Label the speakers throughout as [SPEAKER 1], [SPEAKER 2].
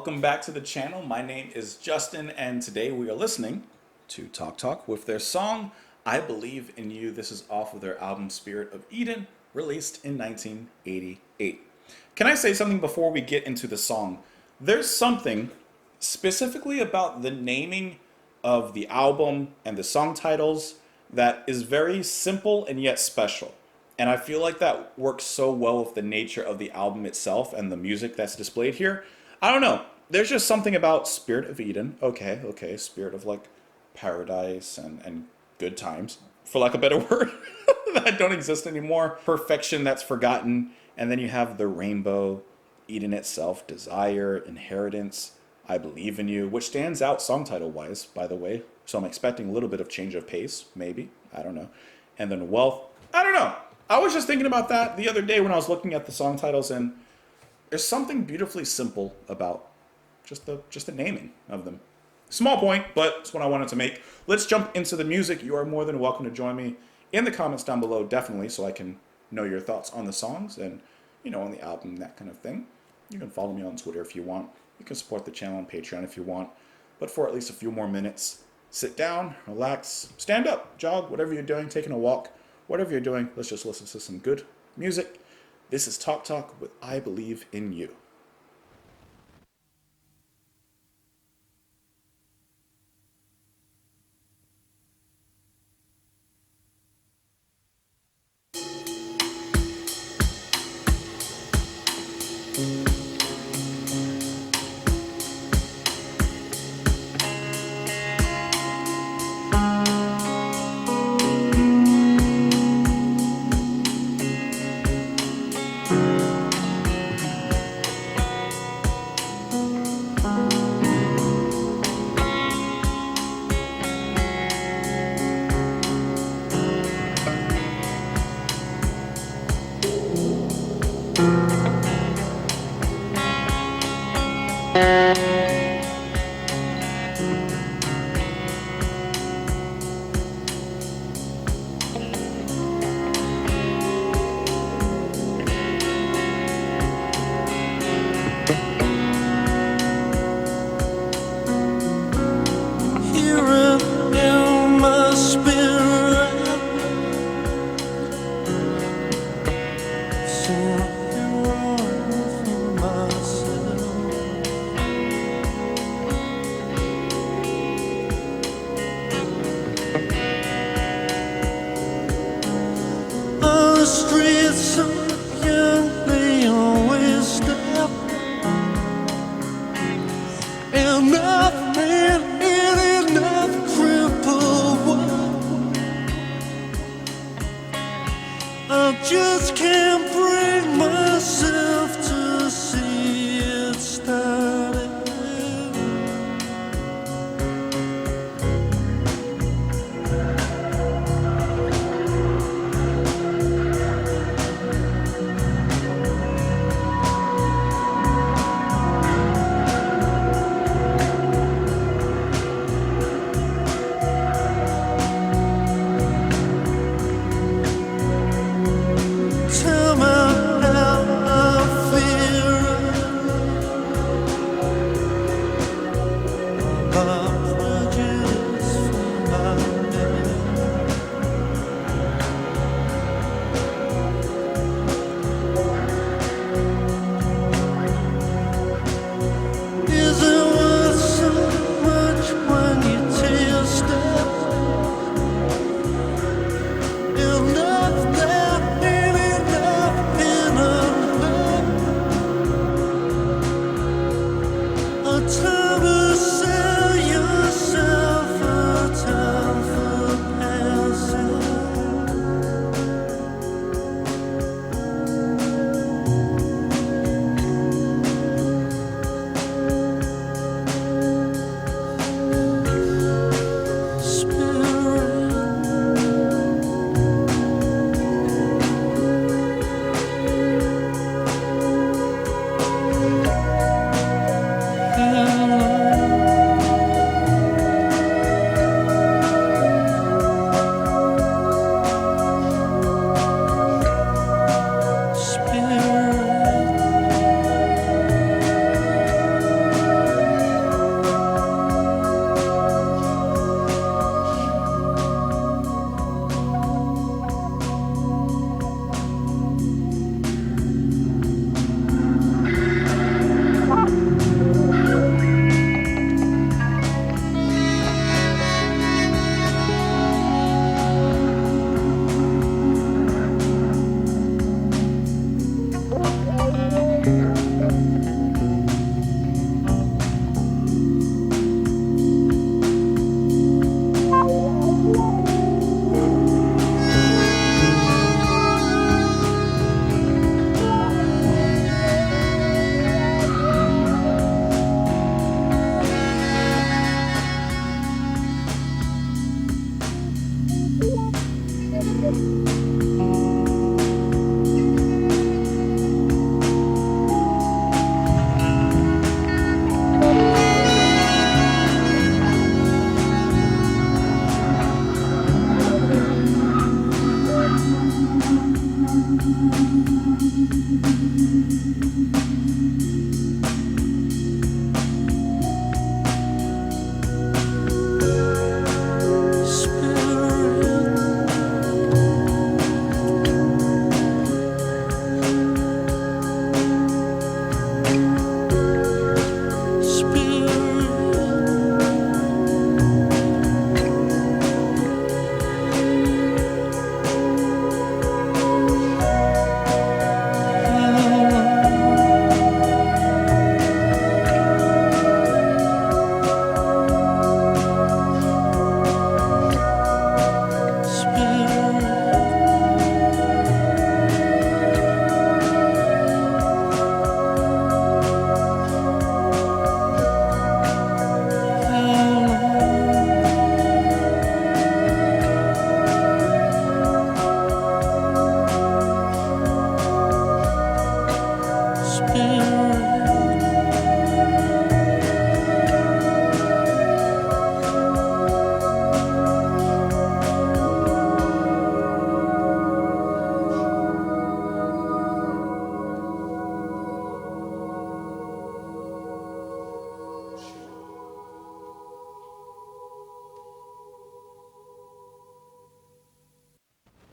[SPEAKER 1] welcome back to the channel. My name is Justin, and today we are listening to Talk Talk with their song I Believe in You. This is off of their album Spirit of Eden, released in 1988. Can I say something before we get into the song? There's something specifically about the naming of the album and the song titles that is very simple and yet special. And I feel like that works so well with the nature of the album itself and the music that's displayed here. I don't know. There's just something about Spirit of Eden. Okay, spirit of like paradise and good times, for lack of a better word, that don't exist anymore. Perfection that's forgotten. And then you have the rainbow, Eden itself, desire, inheritance, I believe in you, which stands out song title wise, by the way. So I'm expecting a little bit of change of pace, maybe. I don't know. And then wealth. I don't know. I was just thinking about that the other day when I was looking at the song titles, and there's something beautifully simple about just the naming of them. Small point, but it's what I wanted to make. Let's jump into the music. You are more than welcome to join me in the comments down below, definitely, so I can know your thoughts on the songs and, on the album, that kind of thing. You can follow me on Twitter if you want. You can support the channel on Patreon if you want. But for at least a few more minutes, sit down, relax, stand up, jog, whatever you're doing, taking a walk, whatever you're doing, let's just listen to some good music. This is Talk Talk with I Believe in You.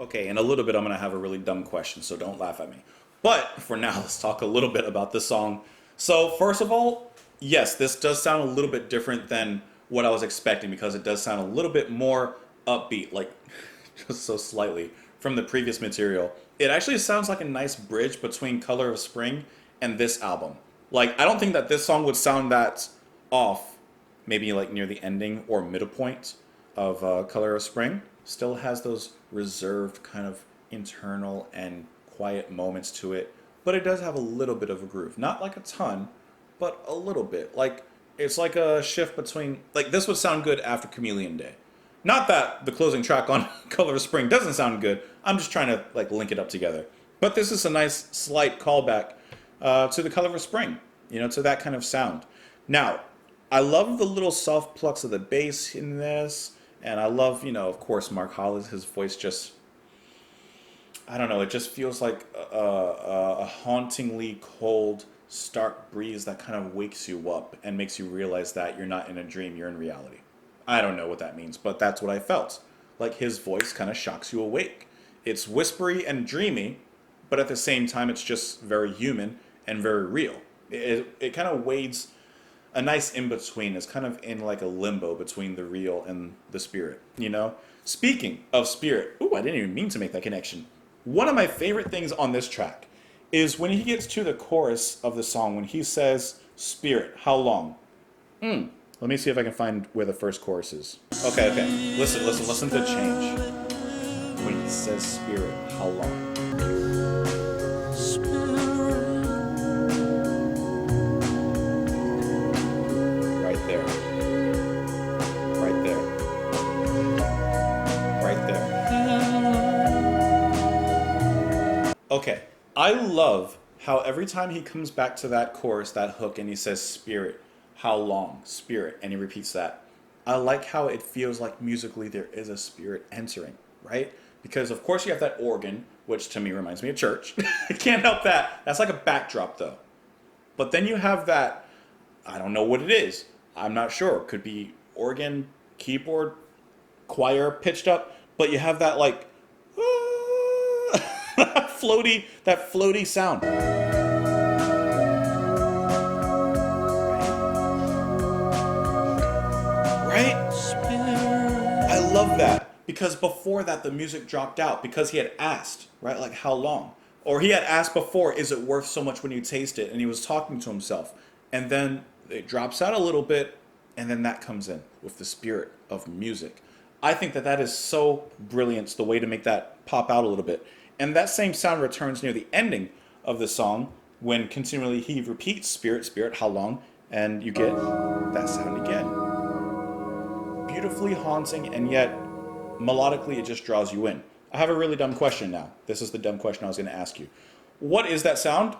[SPEAKER 1] Okay, in a little bit, I'm going to have a really dumb question, so don't laugh at me. But for now, let's talk a little bit about this song. So, first of all, yes, this does sound a little bit different than what I was expecting because it does sound a little bit more upbeat, like just so slightly from the previous material. It actually sounds like a nice bridge between Color of Spring and this album. Like, I don't think that this song would sound that off, maybe like near the ending or middle point of Color of Spring. Still has those reserved kind of internal and quiet moments to it, but it does have a little bit of a groove. Not like a ton, but a little bit. Like it's like a shift between like this would sound good after Chameleon Day. Not that the closing track on Color of Spring doesn't sound good. I'm just trying to like link it up together. But this is a nice slight callback to the Color of Spring, you know, to that kind of sound. Now, I love the little soft plucks of the bass in this, and I love, you know, of course, Mark Hollis. His voice just, I don't know, it just feels like a hauntingly cold, stark breeze that kind of wakes you up and makes you realize that you're not in a dream, you're in reality. I don't know what that means, but that's what I felt. Like his voice kind of shocks you awake. It's whispery and dreamy, but at the same time, it's just very human and very real. It kind of wades a nice in between. It's kind of in like a limbo between the real and the spirit, you know? Speaking of spirit, ooh, I didn't even mean to make that connection. One of my favorite things on this track is when he gets to the chorus of the song, when he says, Spirit, how long? Let me see if I can find where the first chorus is. Okay. Listen to the change. When he says Spirit, how long? Right there. Right there. Right there. Okay. I love how every time he comes back to that chorus, that hook, and he says Spirit, how long? Spirit, and he repeats that. I like how it feels like musically there is a spirit entering, right? Because of course you have that organ, which to me reminds me of church. I can't help that. That's like a backdrop though. But then you have that, I don't know what it is. I'm not sure. Could be organ, keyboard, choir pitched up, but you have that like that floaty sound. Right? I love that. Because before that, the music dropped out because he had asked, right? Like, how long? Or he had asked before, is it worth so much when you taste it? And he was talking to himself. And then it drops out a little bit, and then that comes in with the spirit of music. I think that that is so brilliant, the way to make that pop out a little bit. And that same sound returns near the ending of the song when continually he repeats, Spirit, Spirit, how long? And you get that sound again. Beautifully haunting, and yet melodically it just draws you in. I have a really dumb question now. This is the dumb question I was going to ask you. What is that sound?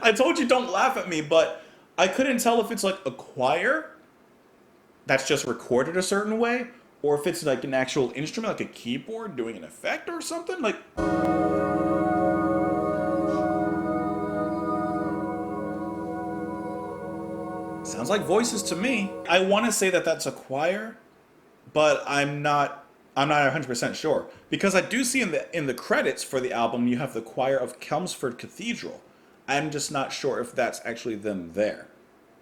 [SPEAKER 1] I told you don't laugh at me, but I couldn't tell if it's like a choir that's just recorded a certain way, or if it's like an actual instrument, like a keyboard doing an effect or something. Like, sounds like voices to me. I want to say that that's a choir, but I'm not 100% sure because I do see in the credits for the album you have the choir of Chelmsford Cathedral. I'm just not sure if that's actually them there.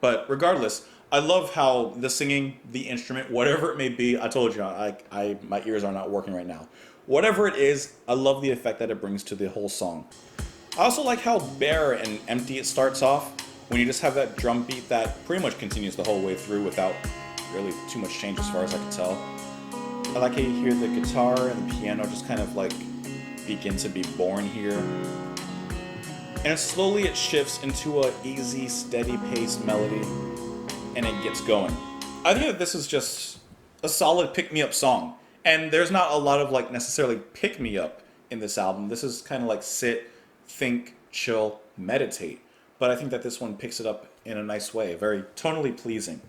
[SPEAKER 1] But regardless, I love how the singing, the instrument, whatever it may be, I told you my ears are not working right now. Whatever it is, I love the effect that it brings to the whole song. I also like how bare and empty it starts off when you just have that drum beat that pretty much continues the whole way through without really too much change as far as I can tell. I like how you hear the guitar and the piano just kind of like begin to be born here. And slowly it shifts into a easy, steady paced melody and it gets going. I think that this is just a solid pick-me-up song. And there's not a lot of like necessarily pick-me-up in this album. This is kind of like sit, think, chill, meditate. But I think that this one picks it up in a nice way, a very tonally pleasing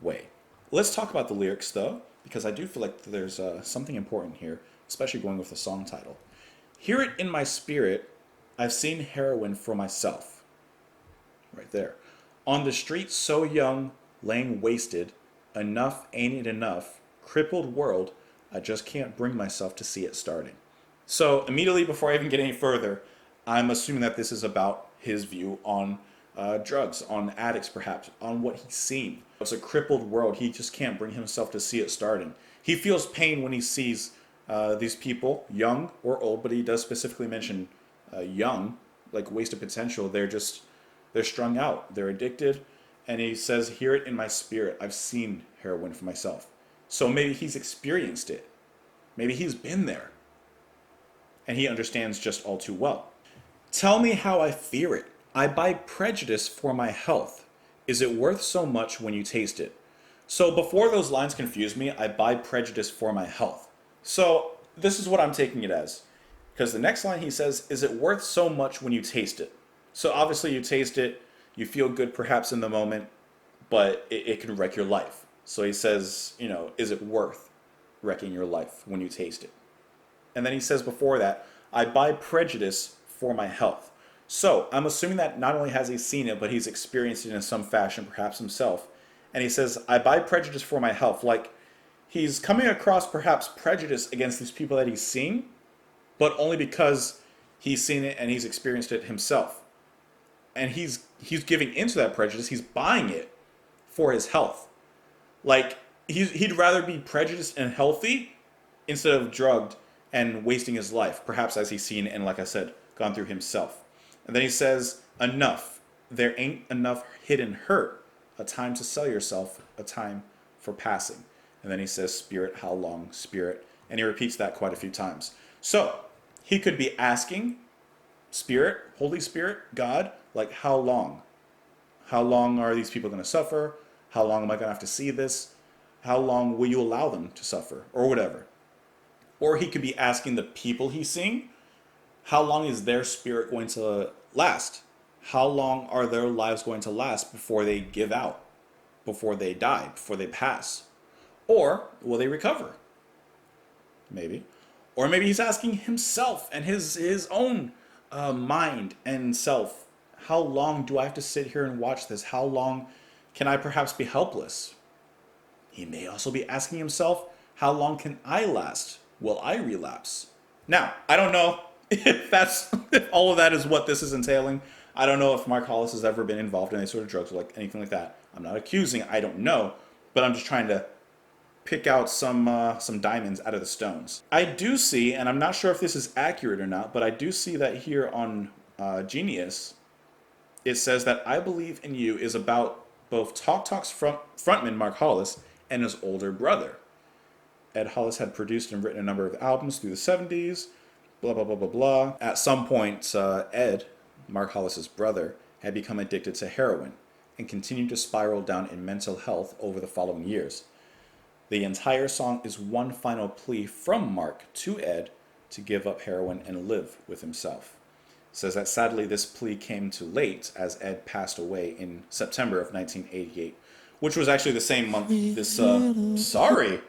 [SPEAKER 1] way. Let's talk about the lyrics though, because I do feel like there's something important here, especially going with the song title. Hear it in my spirit, I've seen heroin for myself. Right there. On the street so young, laying wasted, enough ain't it enough, crippled world, I just can't bring myself to see it starting. So immediately before I even get any further, I'm assuming that this is about his view on drugs, on addicts perhaps, on what he's seen. It's a crippled world. He just can't bring himself to see it starting. He feels pain when he sees these people, young or old, but he does specifically mention young, like wasted potential. They're strung out, they're addicted, and he says, hear it in my spirit. I've seen heroin for myself. So maybe he's experienced it. Maybe he's been there. And he understands just all too well. Tell me how I fear it. I buy prejudice for my health. Is it worth so much when you taste it? So before those lines confuse me, I buy prejudice for my health. So this is what I'm taking it as. Because the next line he says, is it worth so much when you taste it? So obviously you taste it, you feel good perhaps in the moment, but it can wreck your life. So he says, is it worth wrecking your life when you taste it? And then he says before that, I buy prejudice for my health. So I'm assuming that not only has he seen it, but he's experienced it in some fashion, perhaps himself. And he says, I buy prejudice for my health. Like he's coming across perhaps prejudice against these people that he's seen, but only because he's seen it and he's experienced it himself. And he's giving into that prejudice. He's buying it for his health. Like he'd rather be prejudiced and healthy instead of drugged and wasting his life, perhaps as he's seen and, like I said, gone through himself. And then he says, enough. There ain't enough hidden hurt. A time to sell yourself, a time for passing. And then he says, spirit, how long, spirit? And he repeats that quite a few times. So he could be asking spirit, Holy Spirit, God, like how long? How long are these people going to suffer? How long am I going to have to see this? How long will you allow them to suffer? Or whatever. Or he could be asking the people he's seeing, how long is their spirit going to last? How long are their lives going to last before they give out, before they die, before they pass? Or will they recover? Maybe. Or maybe he's asking himself and his own mind and self, how long do I have to sit here and watch this? How long can I perhaps be helpless? He may also be asking himself, how long can I last? Will I relapse? Now, I don't know if all of that is what this is entailing. I don't know if Mark Hollis has ever been involved in any sort of drugs or like anything like that. I'm not accusing, I don't know, but I'm just trying to pick out some diamonds out of the stones. I do see, and I'm not sure if this is accurate or not, but I do see that here on Genius, it says that I Believe in You is about both Talk Talk's frontman Mark Hollis and his older brother. Ed Hollis had produced and written a number of albums through the 70s, blah, blah, blah, blah, blah. At some point, Ed, Mark Hollis's brother, had become addicted to heroin and continued to spiral down in mental health over the following years. The entire song is one final plea from Mark to Ed to give up heroin and live with himself. Says that sadly this plea came too late as Ed passed away in September of 1988, which was actually the same month this sorry.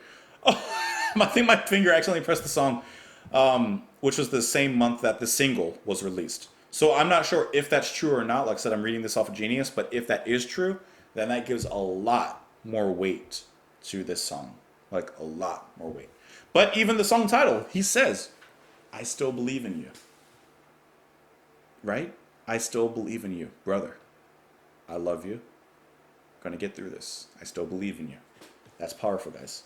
[SPEAKER 1] I think my finger accidentally pressed the song, which was the same month that the single was released. So I'm not sure if that's true or not. Like I said, I'm reading this off of Genius, but if that is true, then that gives a lot more weight to this song. Like a lot more weight. But even the song title, he says, I still believe in you. Right? I still believe in you, brother. I love you. Gonna get through this. I still believe in you. That's powerful, guys.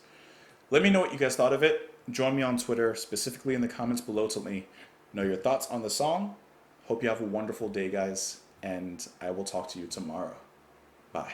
[SPEAKER 1] Let me know what you guys thought of it. Join me on Twitter, specifically in the comments below to let me know your thoughts on the song. Hope you have a wonderful day, guys, and I will talk to you tomorrow. Bye.